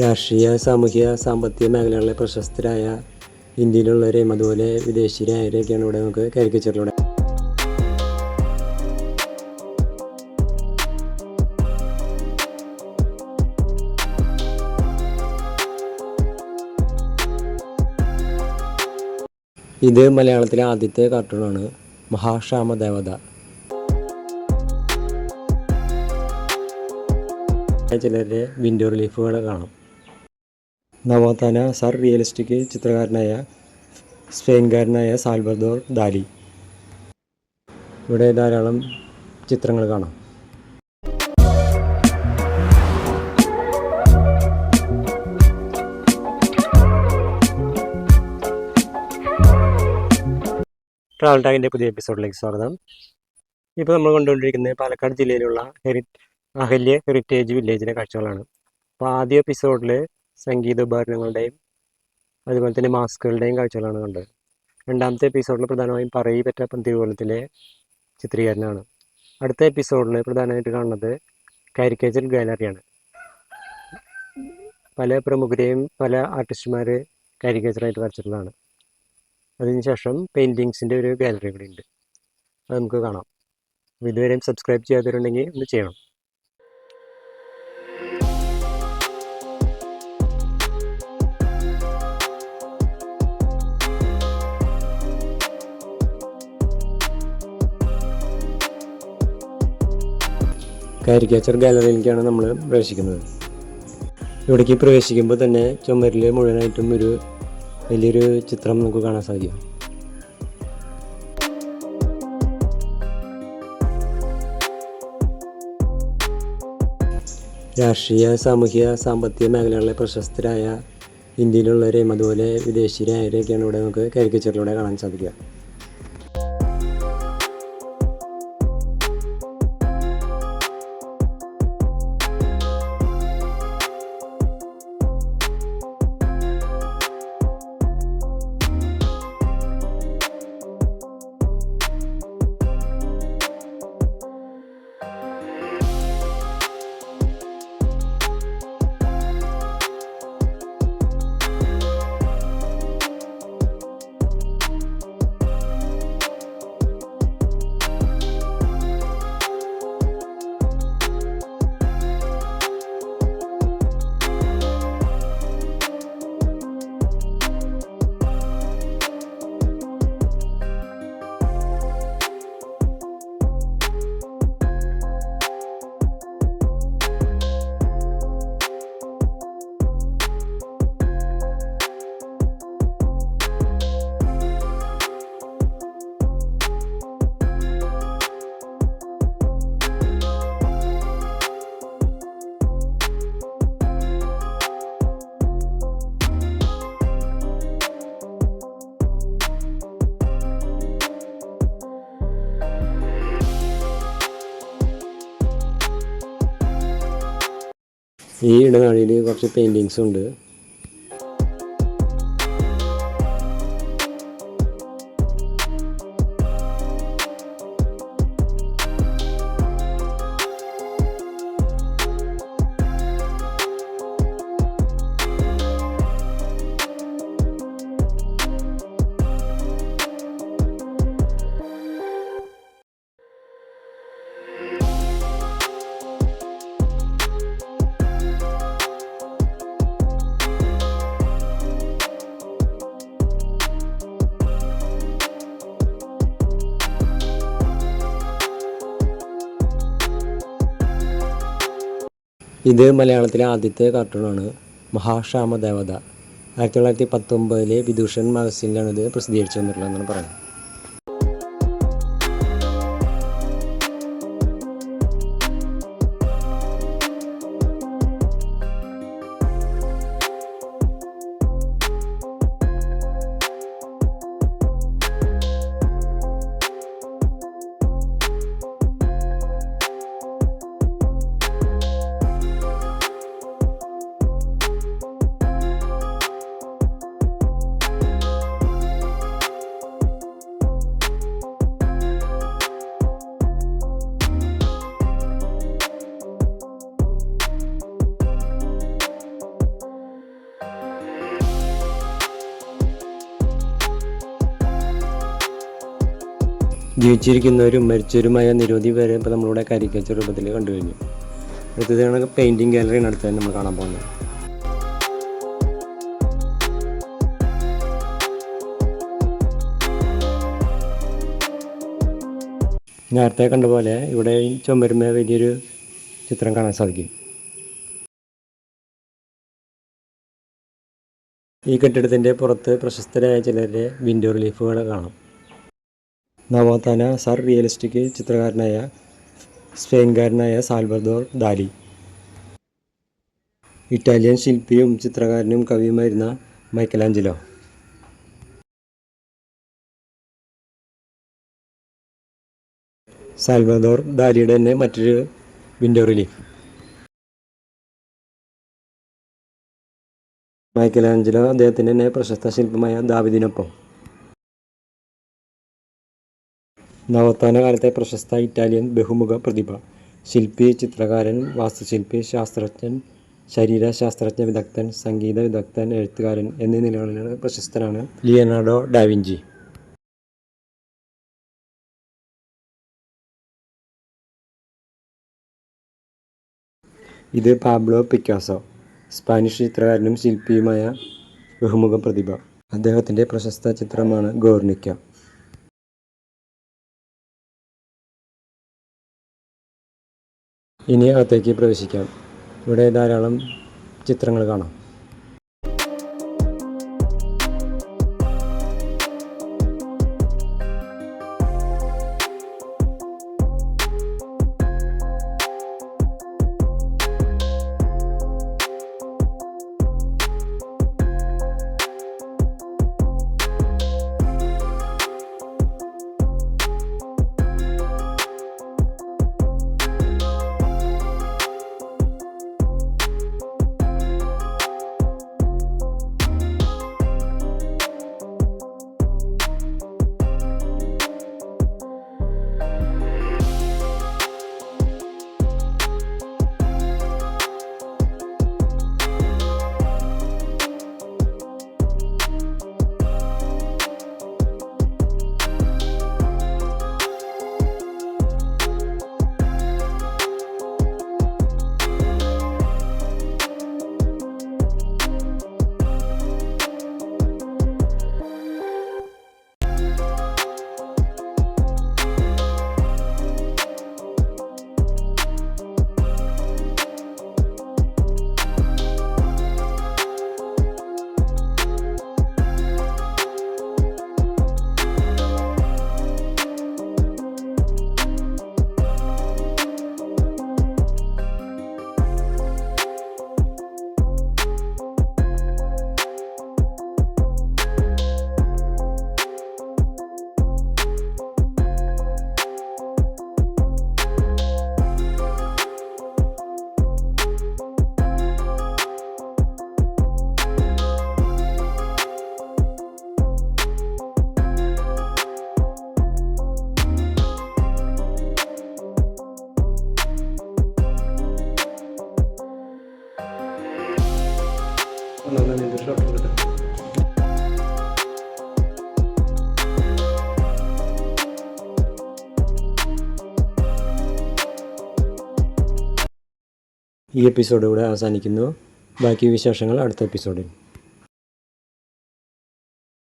രാഷ്ട്രീയ, സാമൂഹിക, സാമ്പത്തിക മേഖലകളിലെ പ്രശസ്തരായ ഇന്ത്യയിലുള്ളവരെയും അതുപോലെ വിദേശീയരായവരെയൊക്കെയാണ് ഇവിടെ നമുക്ക് കാരിക്കേച്ചറിലൂടെ. ഇത് മലയാളത്തിലെ ആദ്യത്തെ കാർട്ടൂണാണ്, മഹാക്ഷാമദേവത. ചിലരുടെ വിൻഡോ റിലീഫുകൾ കാണാം. നവോത്ഥാന സർ റിയലിസ്റ്റിക് ചിത്രകാരനായ സ്പെയിൻകാരനായ സാൽവദോർ ദാലി. ഇവിടെ ധാരാളം ചിത്രങ്ങൾ കാണാം. ട്രാവൽ ടാഗിൻ്റെ പുതിയ എപ്പിസോഡിലേക്ക് സ്വാഗതം. ഇപ്പോൾ നമ്മൾ കൊണ്ടുകൊണ്ടിരിക്കുന്നത് പാലക്കാട് ജില്ലയിലുള്ള അഹല്യ ഹെറിറ്റേജ് വില്ലേജിലെ കാഴ്ചകളാണ്. അപ്പോൾ ആദ്യ എപ്പിസോഡിൽ സംഗീതോപകരണങ്ങളുടെയും അതുപോലെ തന്നെ മാസ്കുകളുടെയും കാഴ്ചകളാണ് കണ്ടത്. രണ്ടാമത്തെ എപ്പിസോഡിൽ പ്രധാനമായും പറയിപ്പറ്റ തിരുവോണത്തിലെ ചിത്രീകരണമാണ്. അടുത്ത എപ്പിസോഡിൽ പ്രധാനമായിട്ട് കാണുന്നത് കാരിക്കേച്ചർ ഗാലറിയാണ്. പല പ്രമുഖരെയും പല ആർട്ടിസ്റ്റുമാർ കാരിക്കേച്ചറായിട്ട് വരച്ചിട്ടുള്ളതാണ്. അതിനുശേഷം പെയിൻറ്റിങ്സിൻ്റെ ഒരു ഗാലറി കൂടി ഉണ്ട്, അത് നമുക്ക് കാണാം. ഇതുവരെയും സബ്സ്ക്രൈബ് ചെയ്യാത്തവരുണ്ടെങ്കിൽ ഒന്ന് ചെയ്യണം. കാരിക്കേച്ചർ ഗാലറിയിലേക്കാണ് നമ്മൾ പ്രവേശിക്കുന്നത്. ഇവിടേക്ക് പ്രവേശിക്കുമ്പോൾ തന്നെ ചുമരിൽ മുഴുവനായിട്ടും ഒരു വലിയൊരു ചിത്രം നമുക്ക് കാണാൻ സാധിക്കും. രാഷ്ട്രീയ, സാമൂഹിക, സാമ്പത്തിക മേഖലകളിലെ പ്രശസ്തരായ ഇന്ത്യയിലുള്ളവരെയും അതുപോലെ വിദേശീയരായവരെയൊക്കെയാണ് ഇവിടെ നമുക്ക് കാരിക്കേച്ചറിലൂടെ കാണാൻ സാധിക്കുക. ഈ ഇടനാഴിയിൽ കുറച്ച് പെയിൻറ്റിങ്സും ഉണ്ട്. ഇത് മലയാളത്തിലെ ആദ്യത്തെ കാർട്ടൂണാണ്, മഹാക്ഷാമദേവത. 1919 വിദൂഷൺ മാഗസിനിലാണ് ഇത് പ്രസിദ്ധീകരിച്ചു വന്നിട്ടുള്ളതെന്നാണ് പറയുന്നത്. ജീവിച്ചിരിക്കുന്നവരും മരിച്ചവരുമായ നിരവധി പേരെ ഇപ്പോൾ നമ്മളിവിടെ കാരിക്കേച്ചർ രൂപത്തിൽ കണ്ടു കഴിഞ്ഞു. അടുത്തതാണ് പെയിൻറ്റിങ് ഗാലറിയാണ് അടുത്തത് നമ്മൾ കാണാൻ പോകുന്നത്. നേരത്തെ കണ്ട പോലെ ഇവിടെ ചുമരുമേ വലിയൊരു ചിത്രം കാണാൻ സാധിക്കും. ഈ കെട്ടിടത്തിൻ്റെ പുറത്ത് പ്രശസ്തരായ ചിലരുടെ വിൻഡോ റിലീഫുകൾ കാണാം. നവോത്ഥാന സർ റിയലിസ്റ്റിക് ചിത്രകാരനായ സ്പെയിൻകാരനായ സാൽവദോർ ദാലി, ഇറ്റാലിയൻ ശില്പിയും ചിത്രകാരനും കവിയുമായിരുന്ന മൈക്കലാഞ്ചലോ, സാൽവദോർ ദാലിയുടെ തന്നെ മറ്റൊരു വിൻഡോ റിലീഫ്. മൈക്കലാഞ്ചലോ അദ്ദേഹത്തിൻ്റെ തന്നെ പ്രശസ്ത ശില്പമായ ദാവിദിനൊപ്പം. നവോത്ഥാന കാലത്തെ പ്രശസ്ത ഇറ്റാലിയൻ ബഹുമുഖ പ്രതിഭ, ശില്പി, ചിത്രകാരൻ, വാസ്തുശില്പി, ശാസ്ത്രജ്ഞൻ, ശരീരശാസ്ത്രജ്ഞ വിദഗ്ധൻ, സംഗീത വിദഗ്ധൻ, എഴുത്തുകാരൻ എന്നീ നിലകളിൽ പ്രശസ്തനാണ് ലിയനാർഡോ ഡാവിഞ്ചി. ഇത് പാബ്ലോ പിക്കാസോ, സ്പാനിഷ് ചിത്രകാരനും ശില്പിയുമായ ബഹുമുഖ പ്രതിഭ. അദ്ദേഹത്തിൻ്റെ പ്രശസ്ത ചിത്രമാണ് ഗോർണിക്ക. ഇനി അകത്തേക്ക് പ്രവേശിക്കാം. ഇവിടെ ധാരാളം ചിത്രങ്ങൾ കാണാം. ഈ എപ്പിസോഡ് ഇവിടെ അവസാനിക്കുന്നു. ബാക്കി വിശേഷങ്ങൾ അടുത്ത എപ്പിസോഡിൽ.